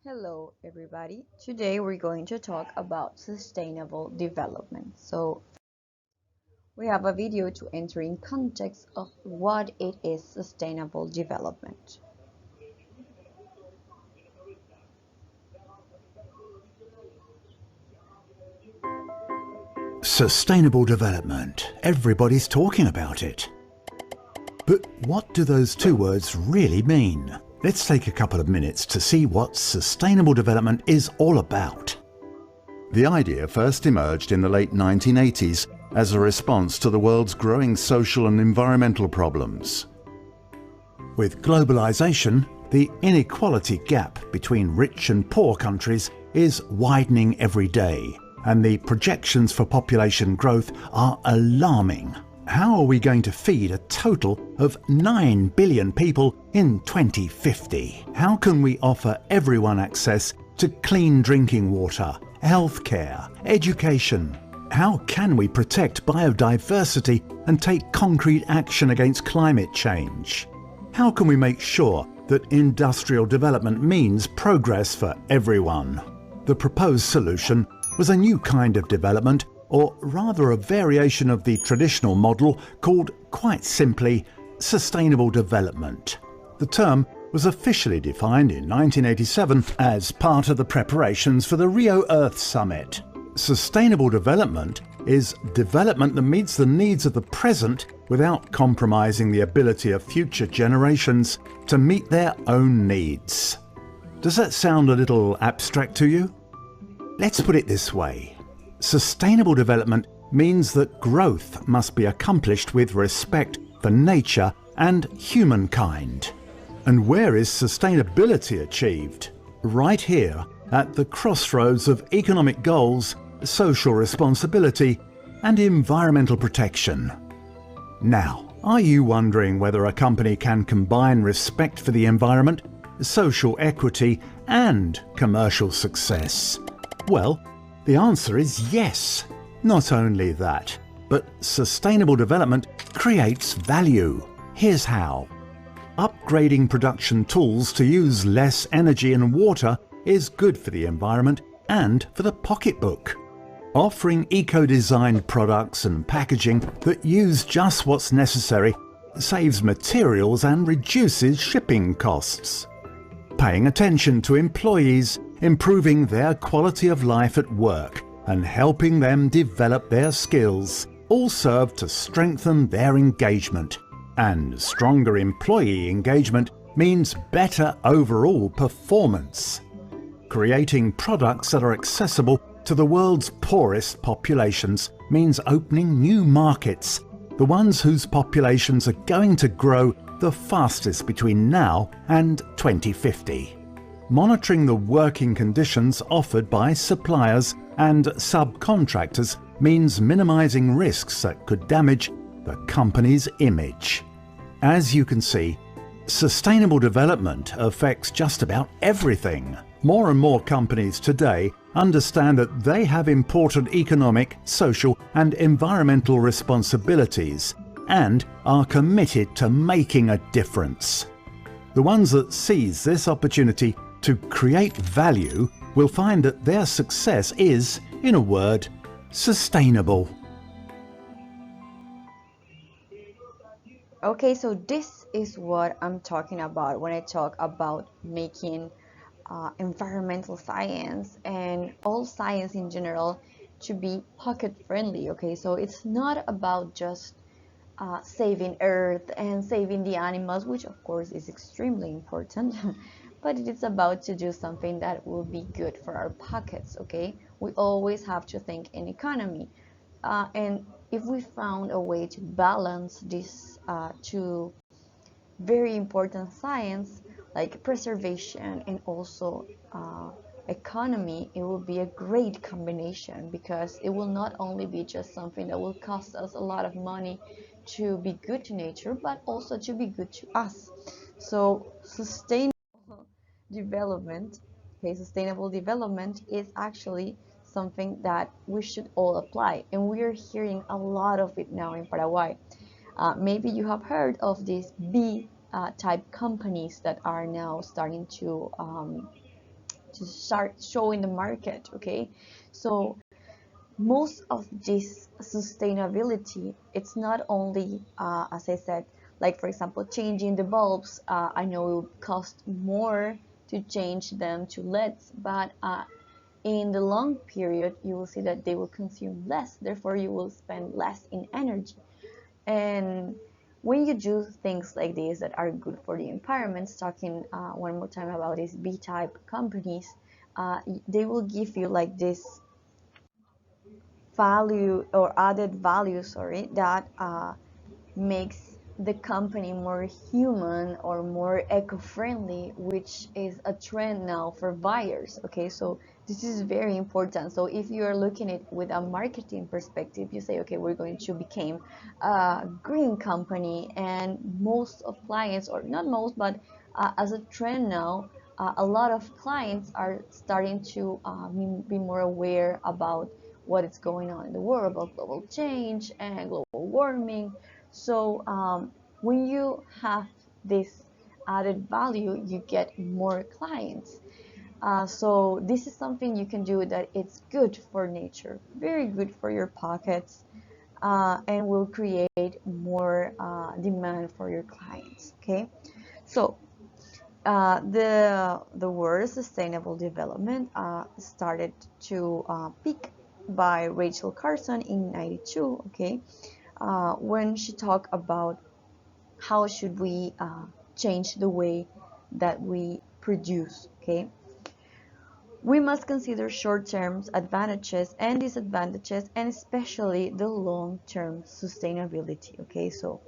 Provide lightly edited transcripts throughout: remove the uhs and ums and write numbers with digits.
Hello everybody. Today we're going to talk about sustainable development. So we have a video to enter in context of what it is sustainable development. Sustainable development. Everybody's talking about it. But what do those two words really mean? Let's take a couple of minutes to see what sustainable development is all about. The idea first emerged in the late 1980s as a response to the world's growing social and environmental problems. With globalization, the inequality gap between rich and poor countries is widening every day, and the projections for population growth are alarming. How are we going to feed a total of 9 billion people in 2050? How can we offer everyone access to clean drinking water, healthcare, education? How can we protect biodiversity and take concrete action against climate change? How can we make sure that industrial development means progress for everyone? The proposed solution was a new kind of development, or rather a variation of the traditional model called, quite simply, sustainable development. The term was officially defined in 1987 as part of the preparations for the Rio Earth Summit. Sustainable development is development that meets the needs of the present without compromising the ability of future generations to meet their own needs. Does that sound a little abstract to you? Let's put it this way. Sustainable development means that growth must be accomplished with respect for nature and humankind. And where is sustainability achieved? Right here at the crossroads of economic goals, social responsibility, and environmental protection. Now, are you wondering whether a company can combine respect for the environment, social equity, and commercial success? Well, the answer is yes. Not only that, but sustainable development creates value. Here's how. Upgrading production tools to use less energy and water is good for the environment and for the pocketbook. Offering eco-designed products and packaging that use just what's necessary saves materials and reduces shipping costs. Paying attention to employees, improving their quality of life at work, and helping them develop their skills all serve to strengthen their engagement. And stronger employee engagement means better overall performance. Creating products that are accessible to the world's poorest populations means opening new markets, the ones whose populations are going to grow the fastest between now and 2050. Monitoring the working conditions offered by suppliers and subcontractors means minimizing risks that could damage the company's image. As you can see, sustainable development affects just about everything. More and more companies today understand that they have important economic, social, and environmental responsibilities and are committed to making a difference. The ones that seize this opportunity to create value will find that their success is, in a word, sustainable. Okay, so this is what I'm talking about when I talk about making environmental science and all science in general to be pocket friendly. Okay, so it's not about just saving earth and saving the animals, which of course is extremely important, but it is about to do something that will be good for our pockets. Okay, we always have to think in economy, and if we found a way to balance this two very important science like preservation and also economy, it will be a great combination because it will not only be just something that will cost us a lot of money to be good to nature, but also to be good to us. So sustainable development, okay, sustainable development is actually something that we should all apply, and we are hearing a lot of it now in Paraguay. Maybe you have heard of these B type companies that are now starting to to start showing the market. Okay, so most of this sustainability, it's not only as I said, like for example changing the bulbs. I know it will cost more to change them to LEDs, but in the long period you will see that they will consume less, therefore you will spend less in energy. And when you do things like this that are good for the environment, talking one more time about these B-type companies, they will give you like this value or added value, sorry, that makes the company more human or more eco-friendly, which is a trend now for buyers. Okay, so this is very important. So if you are looking at it with a marketing perspective, you say, okay, we're going to become a green company, and most of clients, or not most, but as a trend now, a lot of clients are starting to be more aware about what is going on in the world, about global change and global warming. So when you have this added value, you get more clients. So this is something you can do that it's good for nature, very good for your pockets, and will create more demand for your clients. Okay, so the word sustainable development started to peak by Rachel Carson in 92. Okay, when she talked about how should we change the way that we produce. Okay, we must consider short-term advantages and disadvantages, and especially the long-term sustainability. Okay, so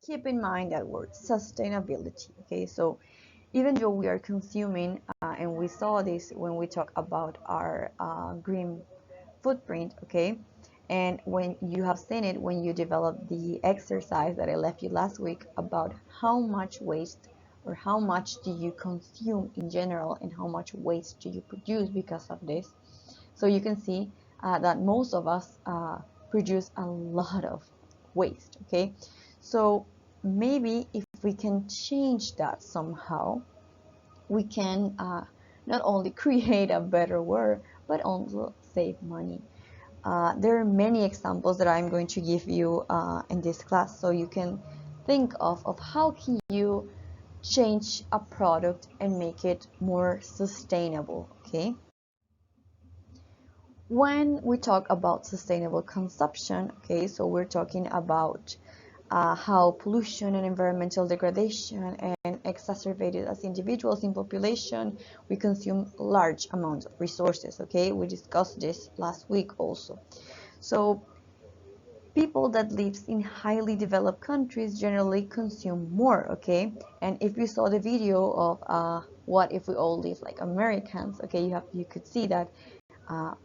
keep in mind that word sustainability. Okay, so even though we are consuming, and we saw this when we talk about our green footprint. Okay, and when you have seen it when you develop the exercise that I left you last week about how much waste or how much do you consume in general and how much waste do you produce because of this. So you can see that most of us produce a lot of waste. Okay, so maybe if we can change that somehow, we can not only create a better world but also save money. There are many examples that I'm going to give you in this class, so you can think of how can you change a product and make it more sustainable. Okay, when we talk about sustainable consumption, okay, so we're talking about how pollution and environmental degradation and exacerbated as individuals in population, we consume large amounts of resources. Okay, we discussed this last week also. So people that lives in highly developed countries generally consume more. Okay, and if you saw the video of what if we all live like Americans, okay, you could see that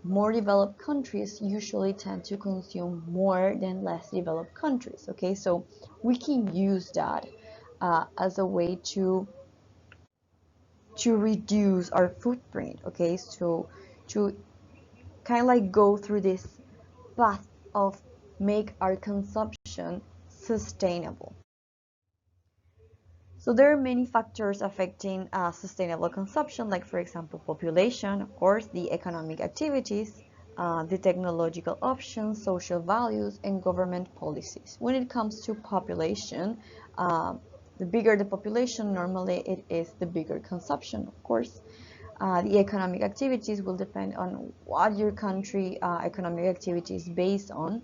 more developed countries usually tend to consume more than less developed countries. Okay, so we can use that as a way to reduce our footprint. Okay, so to kind of like go through this path of make our consumption sustainable. So there are many factors affecting sustainable consumption, like for example population, of course, the economic activities, the technological options, social values, and government policies. When it comes to population, the bigger the population, normally it is the bigger consumption, of course. The economic activities will depend on what your country economic activity is based on.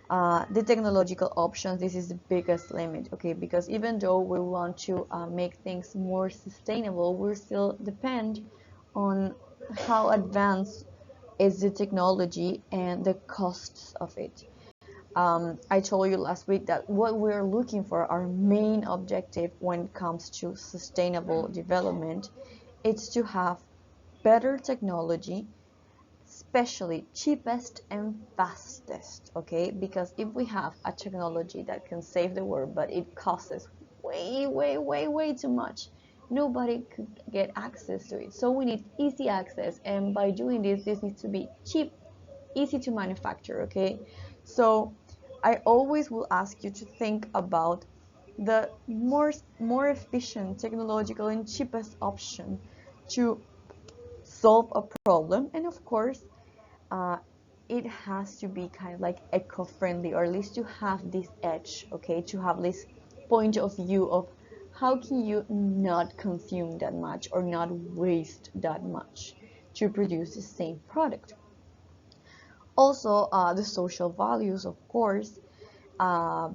The technological options, this is the biggest limit. Okay, because even though we want to make things more sustainable, we still depend on how advanced is the technology and the costs of it. I told you last week that what we're looking for, our main objective when it comes to sustainable development, is to have better technology, especially cheapest and fastest. Okay, because if we have a technology that can save the world but it costs way too much, nobody could get access to it. So we need easy access, and by doing this needs to be cheap, easy to manufacture. Okay, so I always will ask you to think about the more efficient technological and cheapest option to solve a problem, and of course uh, it has to be kind of like eco-friendly, or at least to have this edge, okay, to have this point of view of how can you not consume that much or not waste that much to produce the same product. Also, the social values, of course,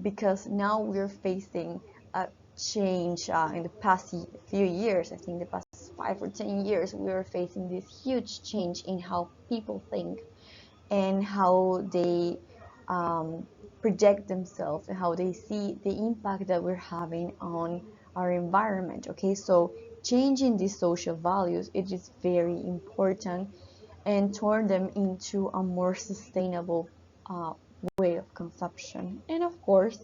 because now we're facing a change in the past few years. I think the past 5 or 10 years, we are facing this huge change in how people think and how they um, project themselves and how they see the impact that we're having on our environment. Okay, so changing these social values, it is very important, and turn them into a more sustainable uh, way of consumption. And of course,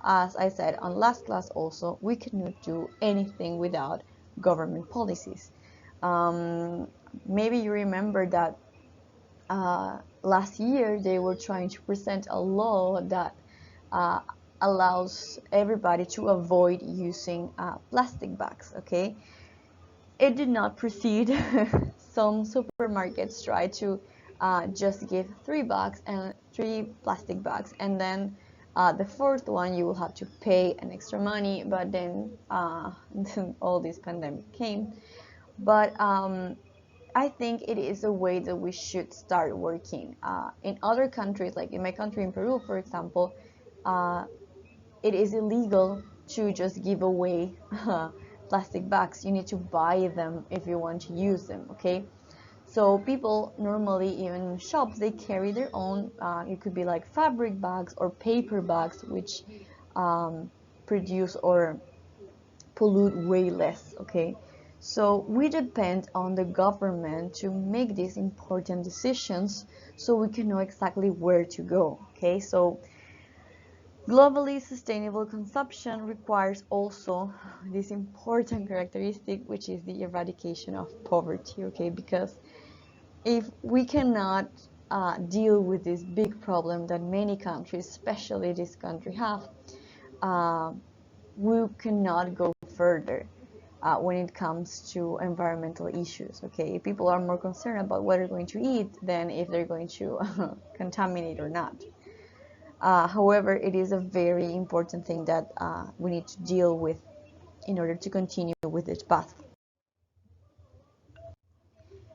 as I said on last class also, we cannot do anything without government policies. Um, Maybe you remember that last year they were trying to present a law that uh, allows everybody to avoid using plastic bags. Okay, it did not proceed. Some supermarkets try to just give 3 bags and 3 plastic bags, and then the fourth one you will have to pay an extra money. But then all this pandemic came. But I think it is a way that we should start working. In other countries, like in my country, in Peru, for example, uh, it is illegal to just give away plastic bags. You need to buy them if you want to use them, okay? So people normally, even in shops, they carry their own, it could be like fabric bags or paper bags, which produce or pollute way less, okay? So we depend on the government to make these important decisions so we can know exactly where to go, okay? So globally sustainable consumption requires also this important characteristic, which is the eradication of poverty, okay? Because if we cannot deal with this big problem that many countries, especially this country, have, uh, we cannot go further when it comes to environmental issues. Okay, people are more concerned about what they're going to eat than if they're going to contaminate or not. However, it is a very important thing that we need to deal with in order to continue with this path.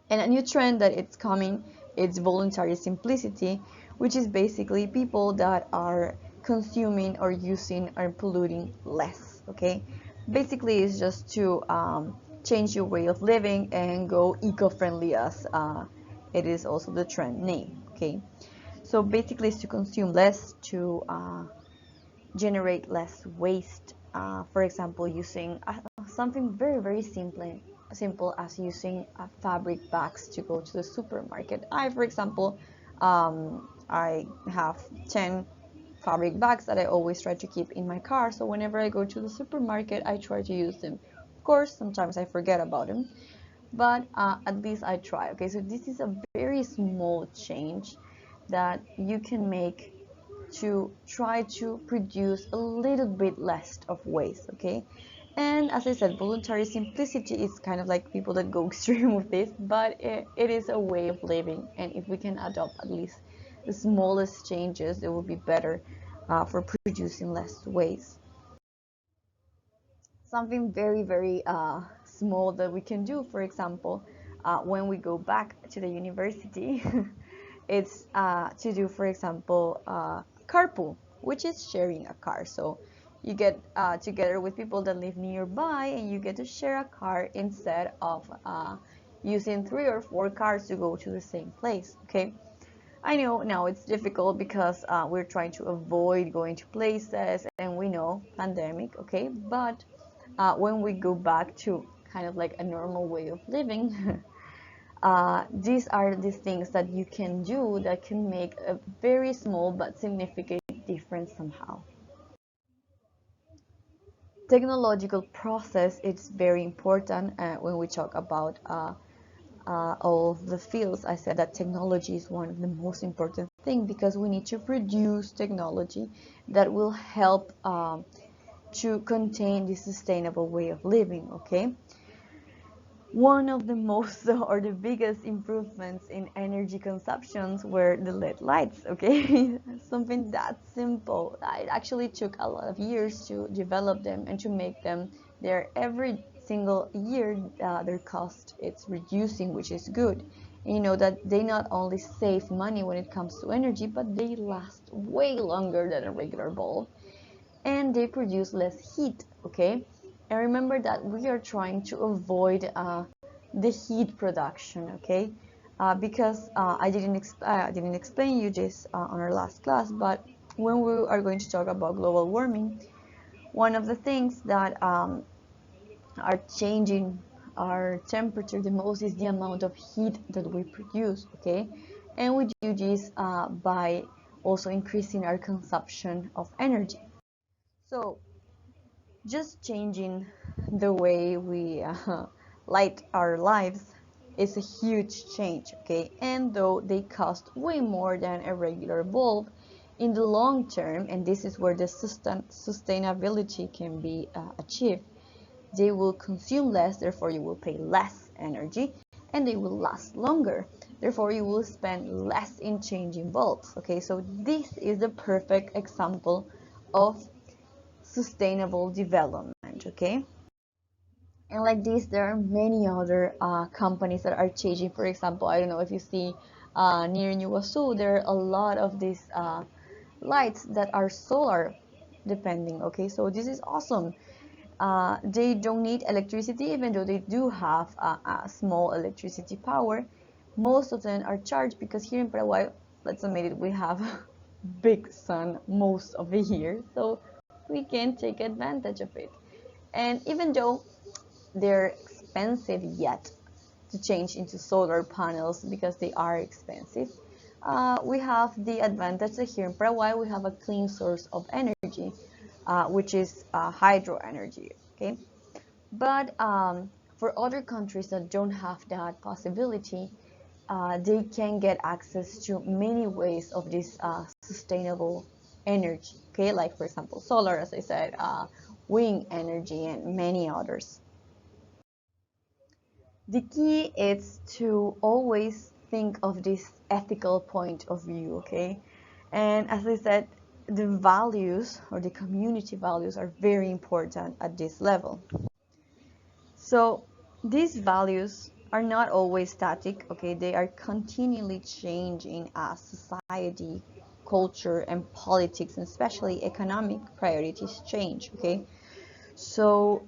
And a new trend that it's coming is voluntary simplicity, which is basically people that are consuming or using or polluting less. Okay, basically it's just to change your way of living and go eco-friendly, as it is also the trend name. Okay, so basically it's to consume less, to generate less waste. For example, using something very simple as using fabric bags to go to the supermarket. For example, I have 10 fabric bags that I always try to keep in my car. So whenever I go to the supermarket, I try to use them. Of course, sometimes I forget about them, but at least I try. Okay, so this is a very small change that you can make to try to produce a little bit less of waste. Okay, and as I said, voluntary simplicity is kind of like people that go extreme with this, but it is a way of living, and if we can adopt at least the smallest changes, it will be better for producing less waste. Something very small that we can do, for example, when we go back to the university, it's to do, for example, carpool, which is sharing a car. So you get together with people that live nearby, and you get to share a car instead of using 3 or 4 cars to go to the same place. Okay, I know now it's difficult because we're trying to avoid going to places, and we know pandemic. Okay, but when we go back to kind of like a normal way of living, these are the things that you can do that can make a very small but significant difference somehow. Technological process is very important when we talk about all of the fields. I said that technology is one of the most important things because we need to produce technology that will help to contain this sustainable way of living. Okay, One of the most or the biggest improvements in energy consumptions were the LED lights, okay? Something that simple. It actually took a lot of years to develop them and to make them there. Every single year, their cost it's reducing, which is good. And you know that they not only save money when it comes to energy, but they last way longer than a regular bulb, and they produce less heat, okay? And remember that we are trying to avoid the heat production, okay? Because I didn't explain you this on our last class, but when we are going to talk about global warming, one of the things that are changing our temperature the most is the amount of heat that we produce, okay? And we do this by also increasing our consumption of energy. So just changing the way we light our lives is a huge change, okay? And though they cost way more than a regular bulb, in the long term, and this is where the sustainability can be achieved, they will consume less, therefore you will pay less energy, and they will last longer, therefore you will spend less in changing bulbs, okay? So this is the perfect example of sustainable development, okay? And like this, there are many other companies that are changing. For example, I don't know if you see near New there are a lot of these lights that are solar depending, okay? So this is awesome. They don't need electricity, even though they do have a small electricity power. Most of them are charged because here in Paraguay, let's admit it, we have big sun most of the year, so we can take advantage of it. And even though they're expensive yet to change into solar panels because they are expensive, we have the advantage that here in Paraguay we have a clean source of energy, which is hydro energy, okay? But for other countries that don't have that possibility, they can get access to many ways of this sustainable energy, okay? Like for example, solar, as I said, wind energy, and many others. The key is to always think of this ethical point of view, okay? And as I said, the values or the community values are very important at this level. So these values are not always static, okay? They are continually changing as society, culture, and politics, and especially economic priorities change, okay? So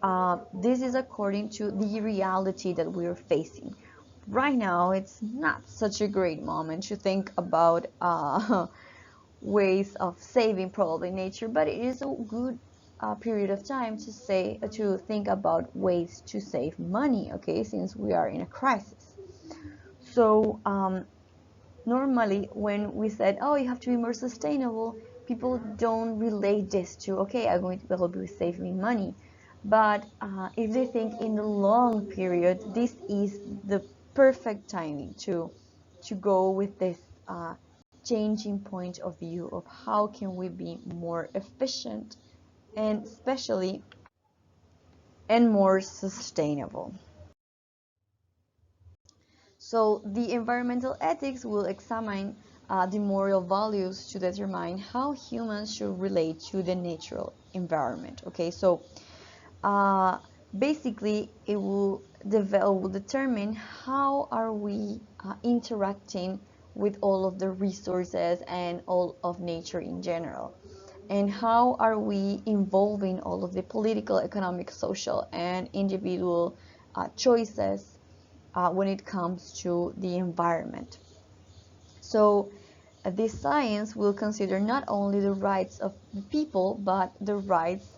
this is according to the reality that we're facing. Right now, it's not such a great moment to think about ways of saving probably nature, but it is a good period of time to think about ways to save money, okay, since we are in a crisis. So normally when we said, oh, you have to be more sustainable, people don't relate this to, okay, I'm going to be able to save me money. But if they think in the long period, this is the perfect timing to go with this changing point of view of how can we be more efficient and especially and more sustainable. So the environmental ethics will examine the moral values to determine how humans should relate to the natural environment. Okay, so uh, basically it will determine how are we interacting with all of the resources and all of nature in general, and how are we involving all of the political, economic, social, and individual choices when it comes to the environment. So this science will consider not only the rights of the people, but the rights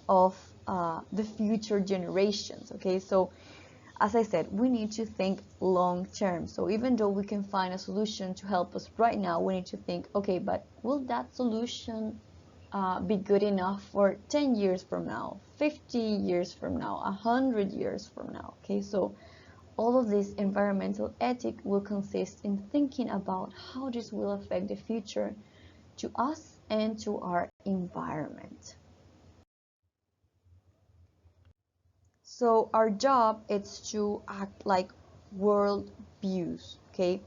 of the future generations. Okay, so as I said, we need to think long term. So even though we can find a solution to help us right now, we need to think, okay, but will that solution be good enough for 10 years from now, 50 years from now, 100 years from now? Okay, so all of this environmental ethic will consist in thinking about how this will affect the future to us and to our environment. So our job is to act like world views, okay?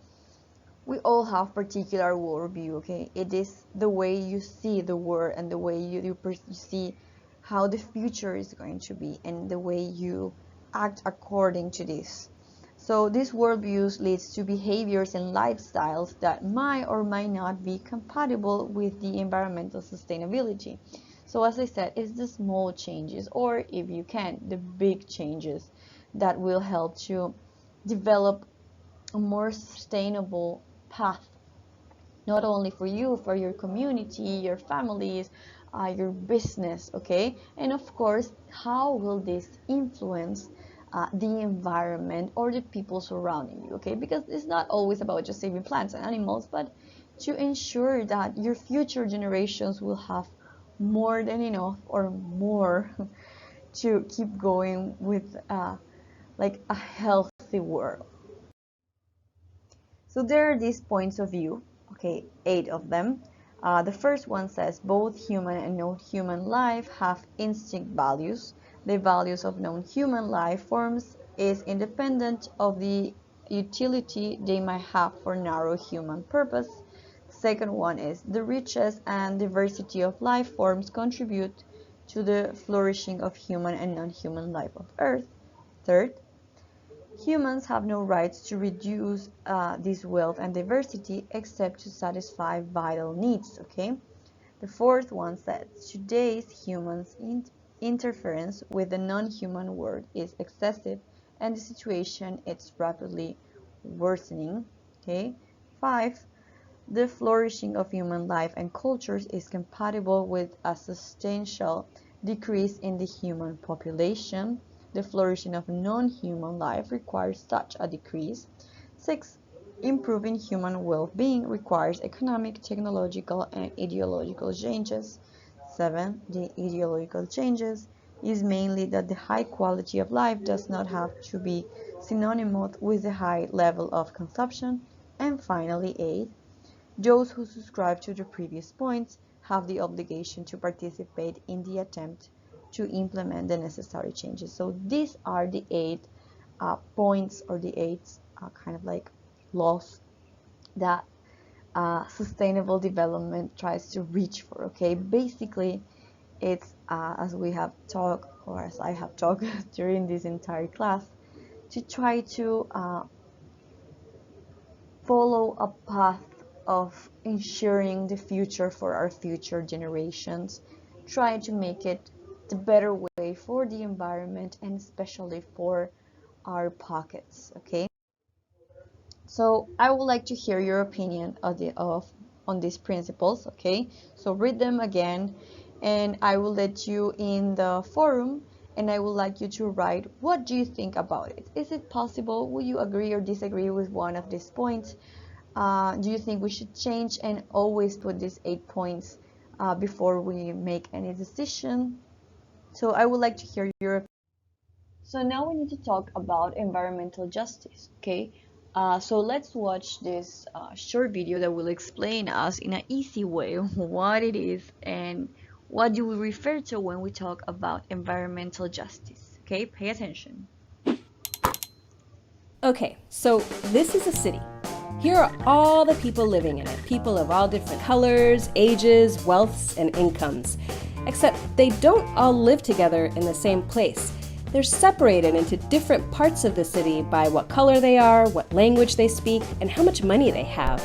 We all have particular worldview, okay? It is the way you see the world and the way you see how the future is going to be and the way you act according to this. So these worldviews leads to behaviors and lifestyles that might or might not be compatible with the environmental sustainability. So as I said, it's the small changes, or if you can, the big changes that will help to develop a more sustainable path, not only for you, for your community, your families, your business, okay? And of course, how will this influence the environment or the people surrounding you, okay? Because it's not always about just saving plants and animals, but to ensure that your future generations will have more than enough or more to keep going with like a healthy world. So there are these points of view, okay, 8 of them. The first one says both human and non-human life have instinct values. The values of non-human life forms is independent of the utility they might have for narrow human purpose. The second one is the richness and diversity of life forms contribute to the flourishing of human and non-human life of Earth. Third, humans have no rights to reduce this wealth and diversity except to satisfy vital needs, okay? The fourth one says today's humans' interference with the non-human world is excessive and the situation is rapidly worsening, okay? 5. The flourishing of human life and cultures is compatible with a substantial decrease in the human population. The flourishing of non-human life requires such a decrease. 6. Improving human well-being requires economic, technological, and ideological changes. 7. The ideological changes is mainly that the high quality of life does not have to be synonymous with the high level of consumption. And finally, 8. Those who subscribe to the previous points have the obligation to participate in the attempt to implement the necessary changes. So these are the 8 points, or the 8 kind of like laws that sustainable development tries to reach for, okay? Basically, it's as we have talked, or as I have talked during this entire class, to try to follow a path of ensuring the future for our future generations, try to make it the better way for the environment and especially for our pockets, okay? So I would like to hear your opinion on these principles, okay? So read them again, and I will let you in the forum, and I would like you to write, what do you think about it? Is it possible? Will you agree or disagree with one of these points? Do you think we should change and always put these 8 points before we make any decision? So I would like to hear your opinion. So now we need to talk about environmental justice, okay? So let's watch this short video that will explain us in an easy way what it is and what do we refer to when we talk about environmental justice, okay? Pay attention. Okay, so this is a city. Here are all the people living in it, people of all different colors, ages, wealths, and incomes. Except they don't all live together in the same place. They're separated into different parts of the city by what color they are, what language they speak, and how much money they have.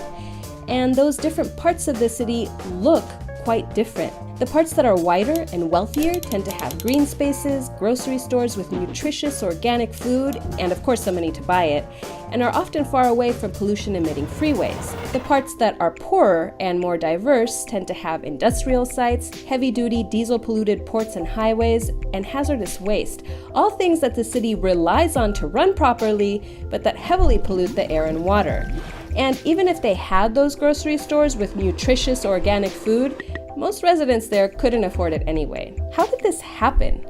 And those different parts of the city look quite different. The parts that are whiter and wealthier tend to have green spaces, grocery stores with nutritious organic food, and of course the money to buy it, and are often far away from pollution-emitting freeways. The parts that are poorer and more diverse tend to have industrial sites, heavy-duty diesel-polluted ports and highways, and hazardous waste, all things that the city relies on to run properly, but that heavily pollute the air and water. And even if they had those grocery stores with nutritious organic food, most residents there couldn't afford it anyway. How did this happen?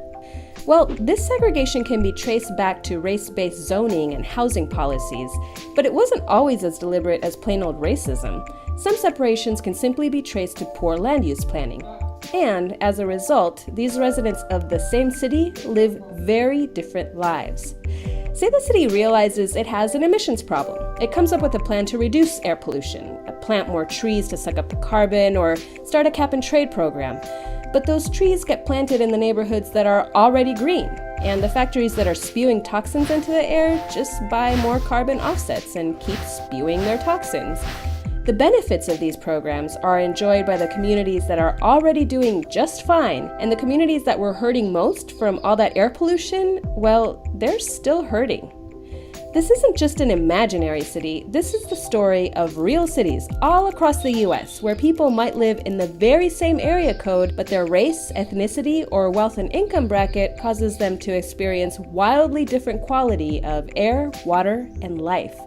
Well, this segregation can be traced back to race-based zoning and housing policies, but it wasn't always as deliberate as plain old racism. Some separations can simply be traced to poor land use planning. And as a result, these residents of the same city live very different lives. Say the city realizes it has an emissions problem. It comes up with a plan to reduce air pollution, plant more trees to suck up the carbon, or start a cap and trade program. But those trees get planted in the neighborhoods that are already green, and the factories that are spewing toxins into the air just buy more carbon offsets and keep spewing their toxins. The benefits of these programs are enjoyed by the communities that are already doing just fine, and the communities that were hurting most from all that air pollution, well, they're still hurting. This isn't just an imaginary city, this is the story of real cities all across the US where people might live in the very same area code, but their race, ethnicity, or wealth and income bracket causes them to experience wildly different quality of air, water, and life.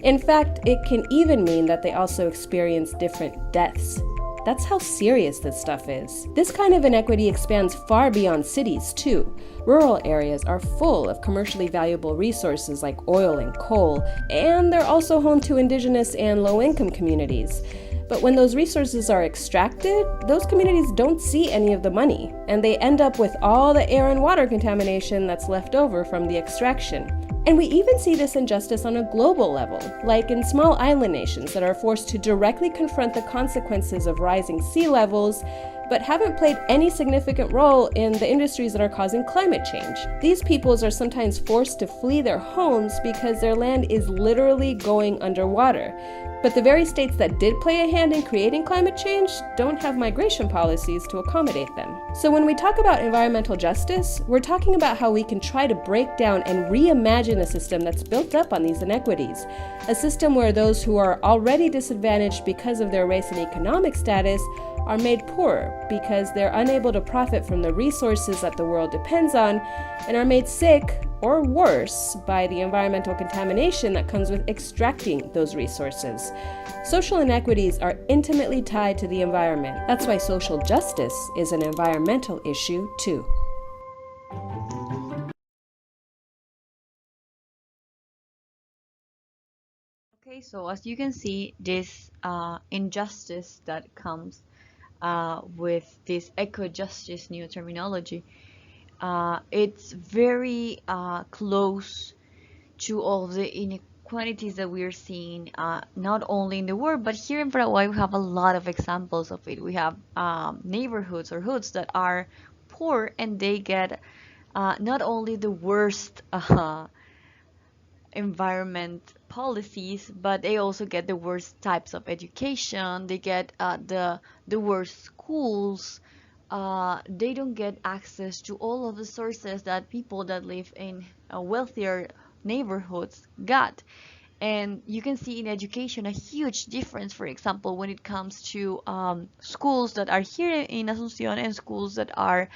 In fact, it can even mean that they also experience different deaths. That's how serious this stuff is. This kind of inequity expands far beyond cities, too. Rural areas are full of commercially valuable resources like oil and coal, and they're also home to indigenous and low-income communities. But when those resources are extracted, those communities don't see any of the money, and they end up with all the air and water contamination that's left over from the extraction. And we even see this injustice on a global level, like in small island nations that are forced to directly confront the consequences of rising sea levels, but haven't played any significant role in the industries that are causing climate change. These peoples are sometimes forced to flee their homes because their land is literally going underwater. But the very states that did play a hand in creating climate change don't have migration policies to accommodate them. So when we talk about environmental justice, we're talking about how we can try to break down and reimagine a system that's built up on these inequities. A system where those who are already disadvantaged because of their race and economic status are made poorer because they're unable to profit from the resources that the world depends on, and are made sick or worse by the environmental contamination that comes with extracting those resources. Social inequities are intimately tied to the environment. That's why social justice is an environmental issue too. Okay, so as you can see, this injustice that comes with this eco-justice new terminology, it's very close to all the inequalities that we're seeing, not only in the world, but here in Paraguay we have a lot of examples of it. We have neighborhoods or hoods that are poor, and they get not only the worst environment policies, but they also get the worst types of education. They get the worst schools. They don't get access to all of the sources that people that live in wealthier neighborhoods got. And you can see in education a huge difference, for example, when it comes to schools that are here in Asunción and schools that are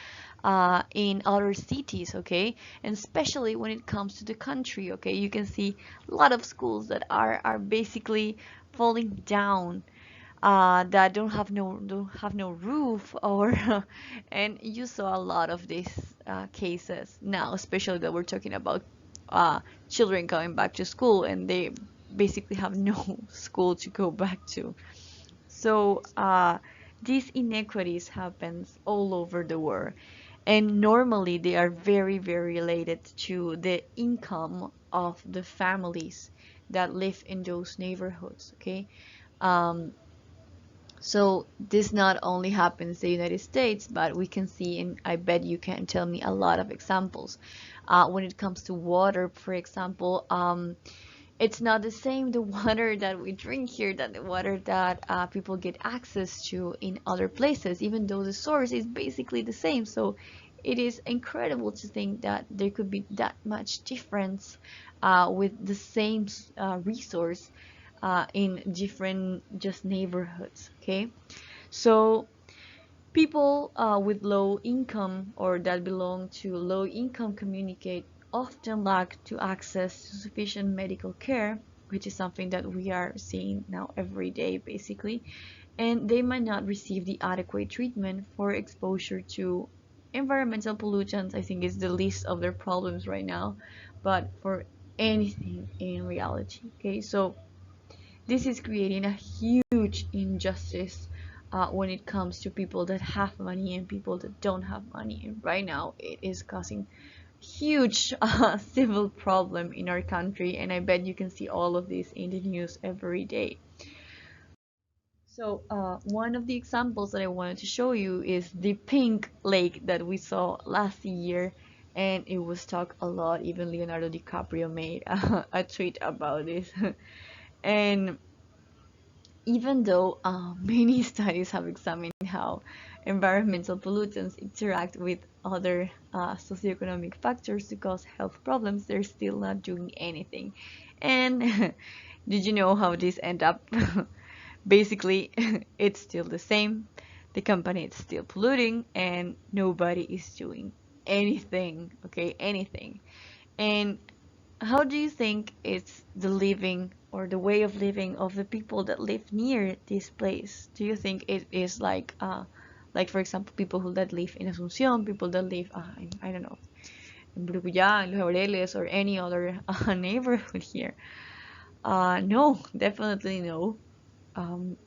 in other cities, okay? And especially when it comes to the country, okay? You can see a lot of schools that are basically falling down, that don't have no roof, or and you saw a lot of these cases now, especially that we're talking about children going back to school, and they basically have no school to go back to. So these inequities happens all over the world, and normally they are very, very related to the income of the families that live in those neighborhoods, okay? um, so this not only happens in the United States, but we can see, and I bet you can tell me a lot of examples. When it comes to water, for example, it's not the same, the water that we drink here, that the water that people get access to in other places, even though the source is basically the same. So it is incredible to think that there could be that much difference with the same resource in different just neighborhoods, okay? So people with low income or that belong to low income communicate often lack to access to sufficient medical care, which is something that we are seeing now every day basically, and they might not receive the adequate treatment for exposure to environmental pollutants. I think is the least of their problems right now, but for anything in reality, okay? So this is creating a huge injustice when it comes to people that have money and people that don't have money. And right now, it is causing huge civil problem in our country, and I bet you can see all of this in the news every day. So one of the examples that I wanted to show you is the pink lake that we saw last year, and it was talked a lot. Even Leonardo DiCaprio made a tweet about this. And even though many studies have examined how environmental pollutants interact with other socioeconomic factors to cause health problems, they're still not doing anything. And did you know how this end up? Basically, it's still the same. The company is still polluting, and nobody is doing anything. Okay, anything. And how do you think it's the living or the way of living of the people that live near this place? Do you think it is like for example, people who that live in Asunción, people that live, in, I don't know, in Brucuya, in Los Laureles, or any other neighborhood here? No, definitely no.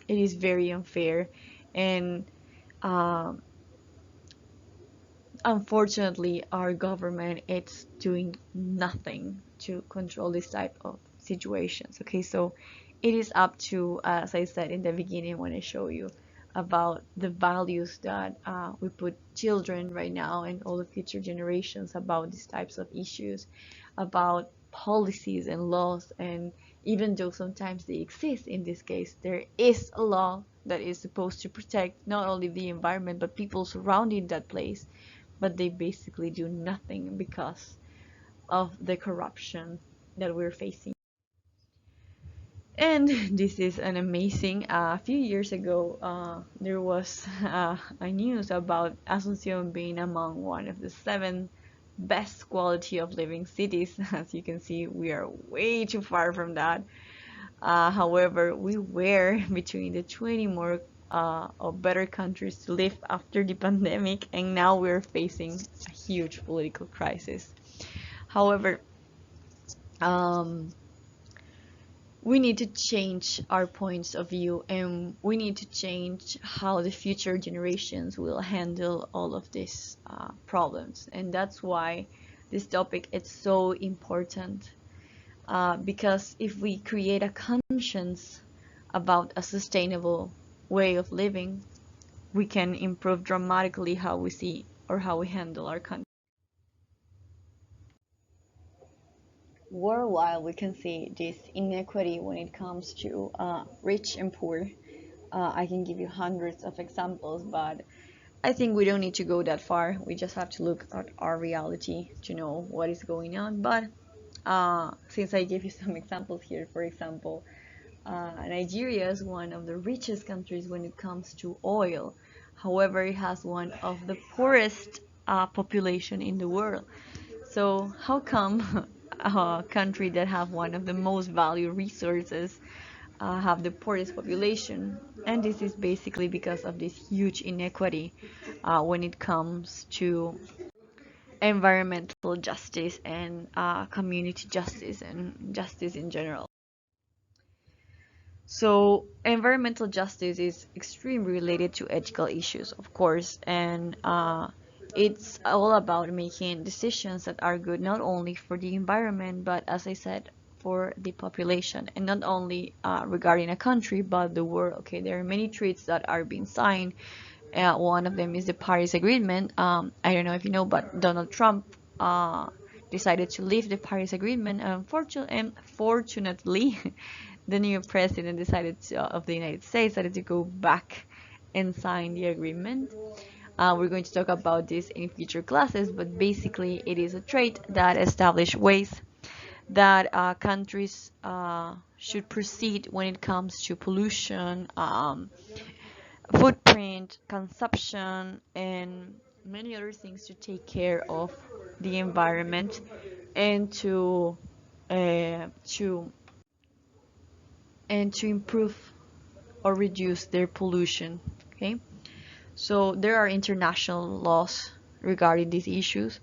It is very unfair, and um, unfortunately, our government it's doing nothing to control this type of situations. Okay, so it is up to, as I said in the beginning when I show you about the values that we put children right now and all the future generations about these types of issues, about policies and laws. And even though sometimes they exist, in this case there is a law that is supposed to protect not only the environment but people surrounding that place, but they basically do nothing because of the corruption that we're facing. And this is an amazing. A few years ago, there was a news about Asunción being among one of the 7 best quality of living cities. As you can see, we are way too far from that. However, we were between the 20 more of better countries to live after the pandemic, and now we're facing a huge political crisis. However, um, we need to change our points of view, and we need to change how the future generations will handle all of these problems. And that's why this topic is so important, because if we create a conscience about a sustainable way of living, we can improve dramatically how we see or how we handle our country. Worldwide, we can see this inequity when it comes to rich and poor. I can give you hundreds of examples, but I think we don't need to go that far. We just have to look at our reality to know what is going on. But since I gave you some examples here, for example, Nigeria is one of the richest countries when it comes to oil. However, it has one of the poorest population in the world. So how come a country that have one of the most valued resources have the poorest population? And this is basically because of this huge inequity when it comes to environmental justice and community justice and justice in general. So environmental justice is extremely related to ethical issues, of course, and it's all about making decisions that are good not only for the environment, but as I said, for the population, and not only regarding a country, but the world. Okay, there are many treaties that are being signed. One of them is the Paris Agreement. I don't know if you know, but Donald Trump decided to leave the Paris Agreement. Fortunately, the new president decided of the United States decided to go back and sign the agreement. We're going to talk about this in future classes, but basically it is a trait that establishes ways that countries should proceed when it comes to pollution, footprint, consumption, and many other things to take care of the environment and uh, to to improve or reduce their pollution. Okay, so there are international laws regarding these issues,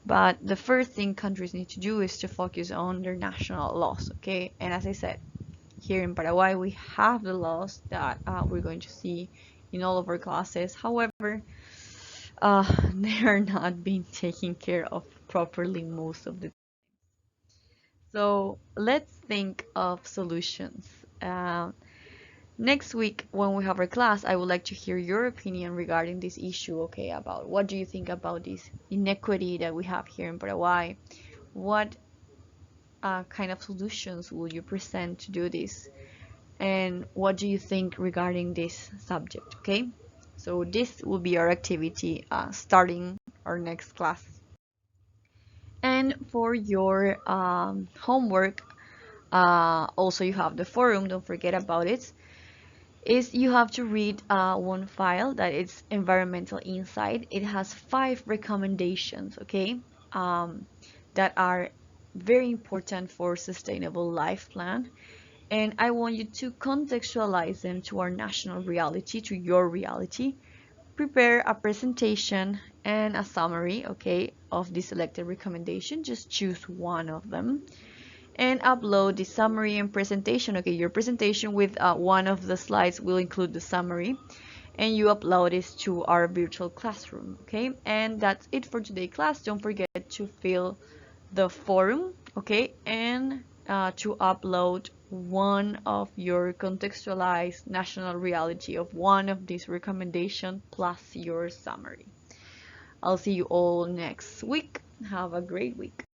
but the first thing countries need to do is to focus on their national laws. Okay, and as I said, here in Paraguay we have the laws that we're going to see in all of our classes. However, they are not being taken care of properly most of the time. So let's think of solutions. Uh, Next week, when we have our class, I would like to hear your opinion regarding this issue, okay, about what do you think about this inequity that we have here in Paraguay? What kind of solutions would you present to do this? And what do you think regarding this subject, okay? So this will be our activity starting our next class. And for your homework, also you have the forum, don't forget about it. Is you have to read one file that is Environmental Insight. It has 5 recommendations, okay, that are very important for sustainable life plan. And I want you to contextualize them to our national reality, to your reality. Prepare a presentation and a summary, okay, of the selected recommendation. Just choose one of them and upload the summary and presentation. Okay, your presentation with one of the slides will include the summary, and you upload this to our virtual classroom. Okay, and that's it for today's class. Don't forget to fill the forum, okay, and to upload one of your contextualized national reality of one of these recommendations plus your summary. I'll see you all next week. Have a great week.